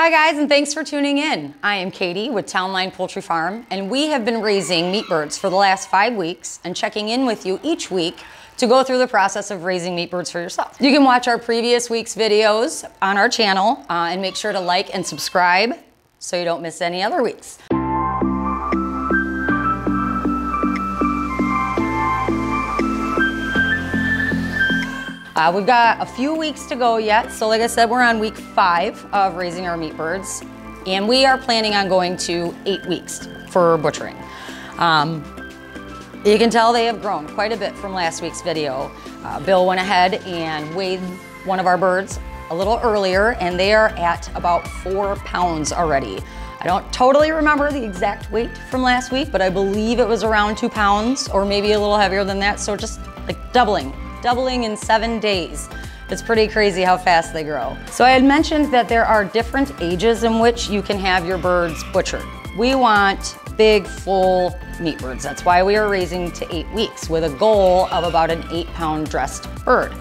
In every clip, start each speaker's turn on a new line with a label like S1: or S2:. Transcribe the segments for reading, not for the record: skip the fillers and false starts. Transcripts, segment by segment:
S1: Hi guys, and thanks for tuning in. I am Katie with Town Line Poultry Farm, and we have been raising meat birds for the last 5 weeks and checking in with you each week to go through the process of raising meat birds for yourself. You can watch our previous week's videos on our channel and make sure to like and subscribe so you don't miss any other weeks. We've got a few weeks to go yet. So like I said, we're on week 5 of raising our meat birds, and we are planning on going to 8 weeks for butchering. You can tell they have grown quite a bit from last week's video. Bill went ahead and weighed one of our birds a little earlier, and they are at about 4 pounds already. I don't totally remember the exact weight from last week, but I believe it was around 2 pounds or maybe a little heavier than that. So just like doubling in 7 days. It's pretty crazy how fast they grow. So I had mentioned that there are different ages in which you can have your birds butchered. We want big, full meat birds. That's why we are raising to 8 weeks with a goal of about an 8-pound dressed bird.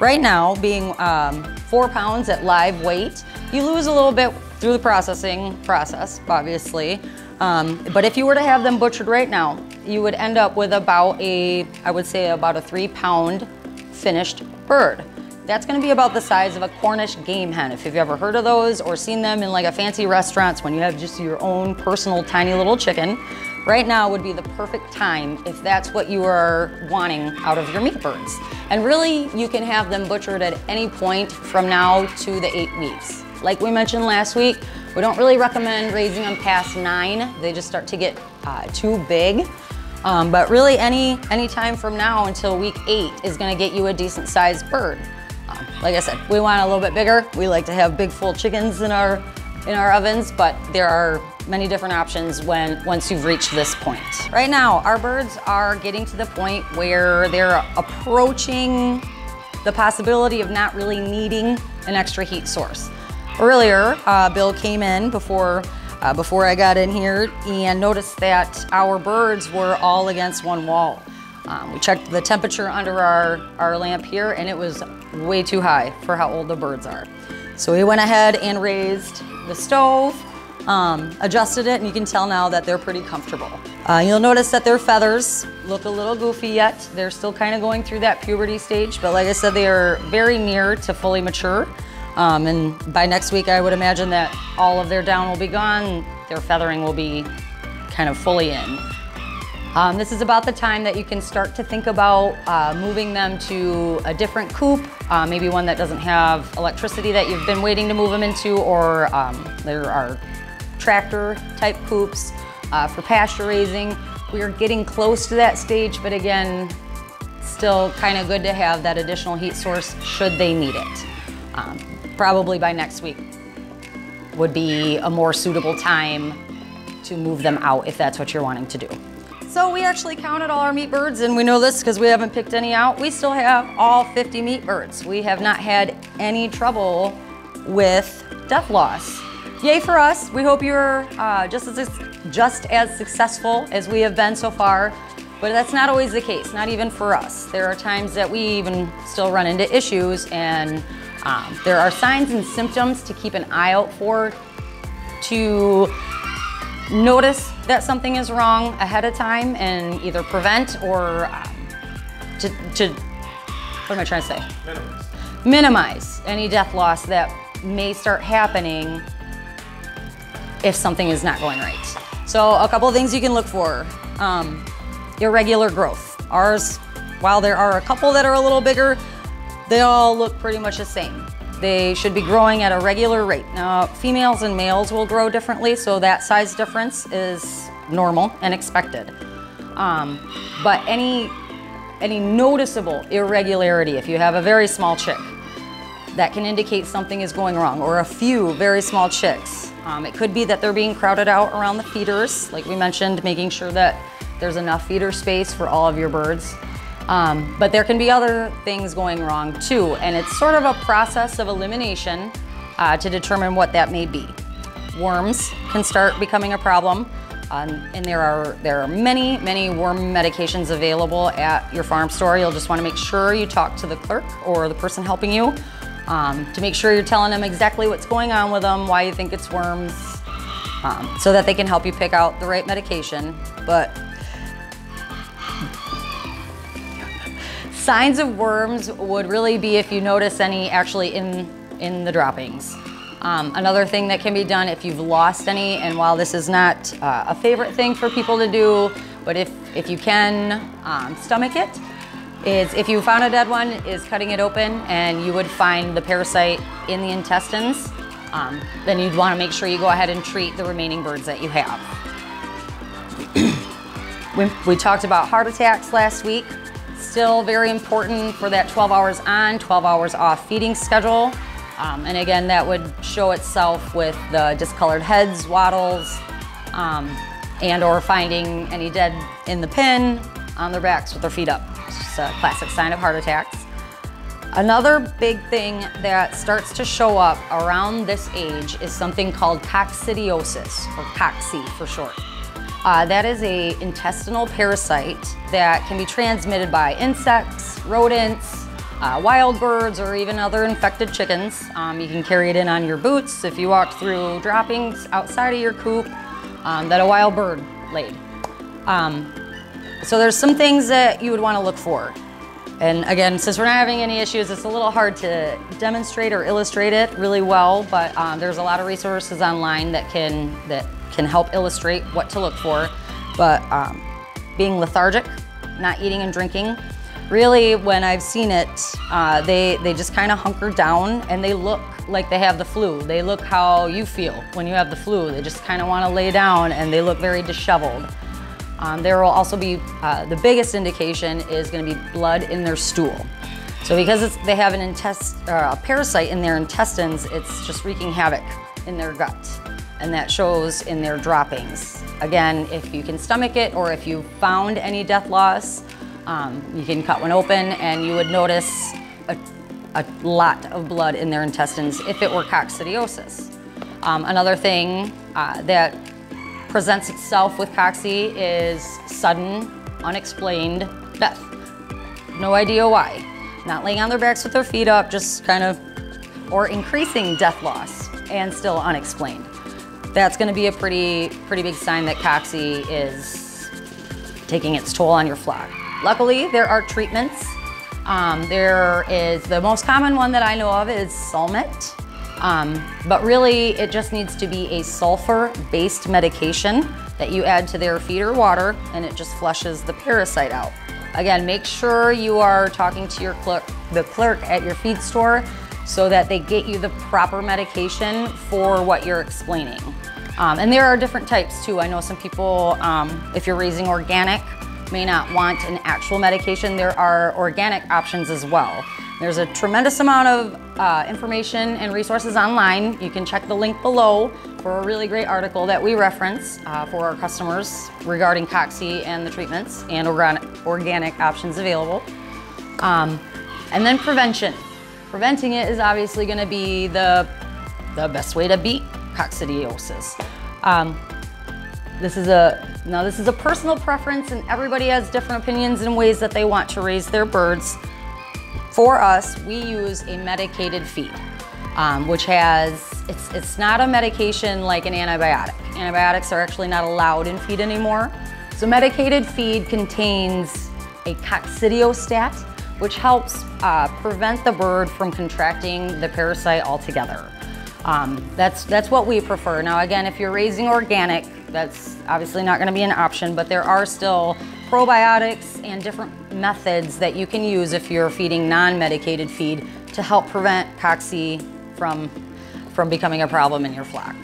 S1: Right now, being 4 pounds at live weight, you lose a little bit through the processing process, obviously. But if you were to have them butchered right now, you would end up with about I would say about a 3-pound finished bird. That's gonna be about the size of a Cornish game hen, if you've ever heard of those or seen them in like a fancy restaurants when you have just your own personal tiny little chicken. Right now would be the perfect time if that's what you are wanting out of your meat birds. And really, you can have them butchered at any point from now to the 8 weeks. Like we mentioned last week, we don't really recommend raising them past 9. They just start to get too big. But really any time from now until week 8 is gonna get you a decent sized bird. Like I said, we want a little bit bigger. We like to have big full chickens in our ovens, but there are many different options once you've reached this point. Right now, our birds are getting to the point where they're approaching the possibility of not really needing an extra heat source. Earlier, Bill came in before I got in here and noticed that our birds were all against one wall. We checked the temperature under our lamp here, and it was way too high for how old the birds are. So we went ahead and raised the stove, adjusted it, and you can tell now that they're pretty comfortable. You'll notice that their feathers look a little goofy yet. They're still kind of going through that puberty stage, but like I said, they are very near to fully mature. And by next week, I would imagine that all of their down will be gone. Their feathering will be kind of fully in. This is about the time that you can start to think about moving them to a different coop, maybe one that doesn't have electricity that you've been waiting to move them into, or there are tractor type coops for pasture raising. We are getting close to that stage, but again, still kind of good to have that additional heat source should they need it. Probably by next week would be a more suitable time to move them out if that's what you're wanting to do. So we actually counted all our meat birds, and we know this because we haven't picked any out. We still have all 50 meat birds. We have not had any trouble with death loss. Yay for us. We hope you're just as successful as we have been so far, but that's not always the case, not even for us. There are times that we even still run into issues, and there are signs and symptoms to keep an eye out for, to notice that something is wrong ahead of time and either prevent or what am I trying to say? Minimize any death loss that may start happening if something is not going right. So a couple of things you can look for. Irregular growth. Ours, while there are a couple that are a little bigger, they all look pretty much the same. They should be growing at a regular rate. Now, females and males will grow differently, so that size difference is normal and expected. But any noticeable irregularity, if you have a very small chick, that can indicate something is going wrong, or a few very small chicks. It could be that they're being crowded out around the feeders, like we mentioned, making sure that there's enough feeder space for all of your birds. But there can be other things going wrong too, and it's sort of a process of elimination to determine what that may be. Worms can start becoming a problem, and there are many worm medications available at your farm store. You'll just want to make sure you talk to the clerk or the person helping you to make sure you're telling them exactly what's going on with them, why you think it's worms, so that they can help you pick out the right medication. But signs of worms would really be if you notice any actually in the droppings. Another thing that can be done if you've lost any, and while this is not a favorite thing for people to do, but if you can stomach it, is if you found a dead one, is cutting it open and you would find the parasite in the intestines, then you'd want to make sure you go ahead and treat the remaining birds that you have. We talked about heart attacks last week. Still very important for that 12 hours on, 12 hours off feeding schedule. And again, that would show itself with the discolored heads, wattles, and or finding any dead in the pen on their backs with their feet up. It's just a classic sign of heart attacks. Another big thing that starts to show up around this age is something called coccidiosis, or cocci for short. That is an intestinal parasite that can be transmitted by insects, rodents, wild birds, or even other infected chickens. You can carry it in on your boots if you walked through droppings outside of your coop that a wild bird laid. So there's some things that you would want to look for. And again, since we're not having any issues, it's a little hard to demonstrate or illustrate it really well, but there's a lot of resources online that can help illustrate what to look for. But being lethargic, not eating and drinking, really when I've seen it, they just kind of hunker down and they look like they have the flu. They look how you feel when you have the flu. They just kind of want to lay down and they look very disheveled. There will also be, the biggest indication is going to be blood in their stool. So because they have a parasite in their intestines, it's just wreaking havoc in their gut. And that shows in their droppings. Again, if you can stomach it or if you found any death loss, you can cut one open and you would notice a lot of blood in their intestines if it were coccidiosis. Another thing that presents itself with cocci is sudden, unexplained death. No idea why. Not laying on their backs with their feet up, just kind of, or increasing death loss and still unexplained. That's going to be a pretty big sign that cocci is taking its toll on your flock. Luckily, there are treatments. There is, the most common one that I know of is Sulmet. But really, it just needs to be a sulfur-based medication that you add to their feed or water, and it just flushes the parasite out. Again, make sure you are talking to the clerk at your feed store so that they get you the proper medication for what you're explaining. And there are different types too. I know some people, if you're raising organic, may not want an actual medication. There are organic options as well. There's a tremendous amount of information and resources online. You can check the link below for a really great article that we reference for our customers regarding cocci and the treatments and organic options available. And then prevention. Preventing it is obviously going to be the best way to beat coccidiosis. This is a personal preference, and everybody has different opinions and ways that they want to raise their birds. For us, we use a medicated feed, which it's not a medication like an antibiotic. Antibiotics are actually not allowed in feed anymore. So medicated feed contains a coccidiostat, which helps prevent the bird from contracting the parasite altogether. That's what we prefer. Now again, if you're raising organic, that's obviously not going to be an option, but there are still probiotics and different methods that you can use if you're feeding non-medicated feed to help prevent cocci from becoming a problem in your flock.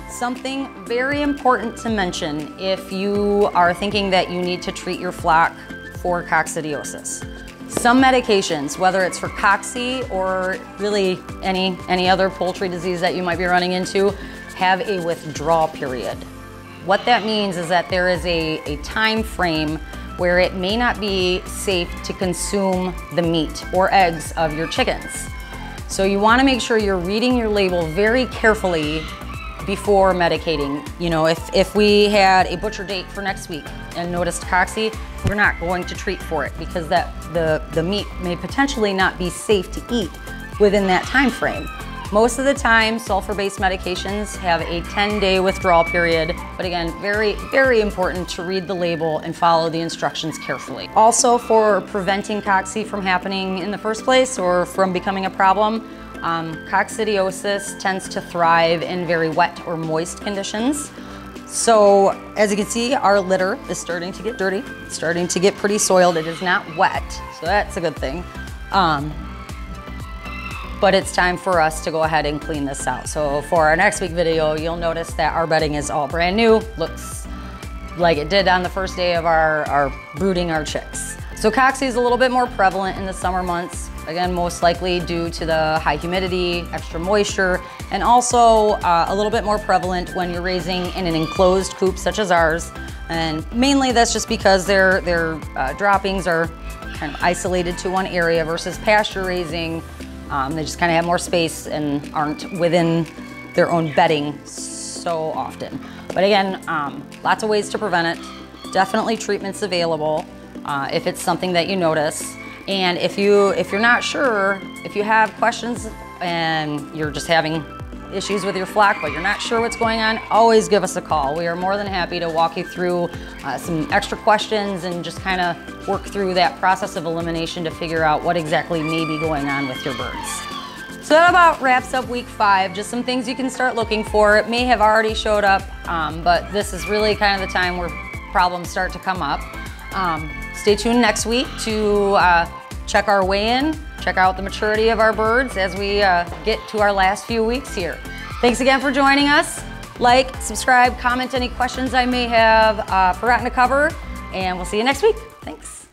S1: Something very important to mention if you are thinking that you need to treat your flock for coccidiosis. Some medications, whether it's for cocci or really any other poultry disease that you might be running into, have a withdrawal period. What that means is that there is a time frame where it may not be safe to consume the meat or eggs of your chickens. So you want to make sure you're reading your label very carefully before medicating. You know, if we had a butcher date for next week and noticed cocci, we're not going to treat for it because the meat may potentially not be safe to eat within that time frame. Most of the time, sulfur-based medications have a 10-day withdrawal period, but again, very, very important to read the label and follow the instructions carefully. Also, for preventing cocci from happening in the first place or from becoming a problem, coccidiosis tends to thrive in very wet or moist conditions. So, as you can see, our litter is starting to get dirty, it's starting to get pretty soiled. It is not wet, so that's a good thing. But it's time for us to go ahead and clean this out. So for our next week video, you'll notice that our bedding is all brand new. Looks like it did on the first day of our brooding our chicks. So cocci is a little bit more prevalent in the summer months. Again, most likely due to the high humidity, extra moisture, and also a little bit more prevalent when you're raising in an enclosed coop such as ours. And mainly that's just because their droppings are kind of isolated to one area versus pasture raising. They just kind of have more space and aren't within their own bedding so often. But again, lots of ways to prevent it. Definitely treatments available if it's something that you notice. And if you're not sure, if you have questions and you're just having issues with your flock, but you're not sure what's going on, always give us a call. We are more than happy to walk you through some extra questions and just kind of work through that process of elimination to figure out what exactly may be going on with your birds. So that about wraps up week 5. Just some things you can start looking for. It may have already showed up, but this is really kind of the time where problems start to come up. Stay tuned next week to check our weigh-in, check out the maturity of our birds as we get to our last few weeks here. Thanks again for joining us. Like, subscribe, comment any questions I may have forgotten to cover, and we'll see you next week. Thanks.